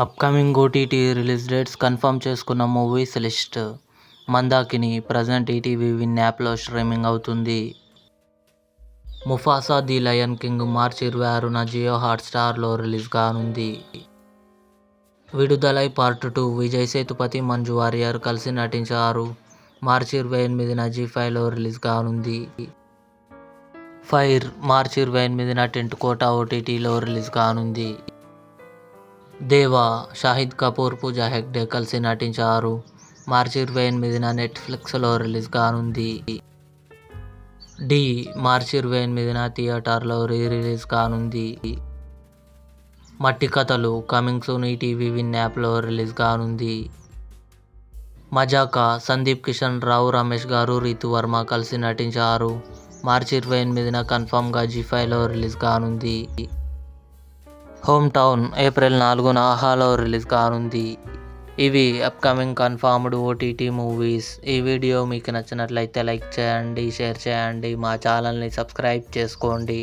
Upcoming OTT release dates confirm చేసుకున్న movies list. Mandakini present ETV Win యాప్లో streaming అవుతుంది. ముఫాసా ది లయన్ కింగ్ మార్చి 26న జియో హాట్స్టార్లో రిలీజ్ కానుంది. విడుదలై పార్ట్ 2 విజయ్ సేతుపతి, మంజు వారియర్ కలిసి నటించారు. మార్చి 28న జీ5లో రిలీజ్ కానుంది. ఫైర్ మార్చి 28న టెంట్ కోట ఓటీటీలో రిలీజ్ కానుంది. దేవా షాహిద్ కపూర్, పూజా హెగ్డే కలిసి నటించారు. మార్చి 28న నెట్ఫ్లిక్స్లో రిలీజ్ కానుంది. డి మార్చి 28న థియేటర్లో రిలీజ్ కానుంది. మట్టి కథలు కమింగ్ సూన్ ఈటీవీ విన్ యాప్లో రిలీజ్ కానుంది. మజాకా సందీప్ కిషన్ రావు, రమేష్ గారు, రీతు వర్మ కలిసి నటించారు. మార్చి 28న కన్ఫర్మ్గా జీ5లో రిలీజ్ కానుంది. హోమ్ టౌన్ ఏప్రిల్ 4న ఆహాలో రిలీజ్ కానుంది. ఇవి అప్కమింగ్ కన్ఫర్మ్డ్ ఓటీటీ మూవీస్. ఈ వీడియో మీకు నచ్చినట్లయితే లైక్ చేయండి, షేర్ చేయండి, మా ఛానల్ని సబ్స్క్రైబ్ చేసుకోండి.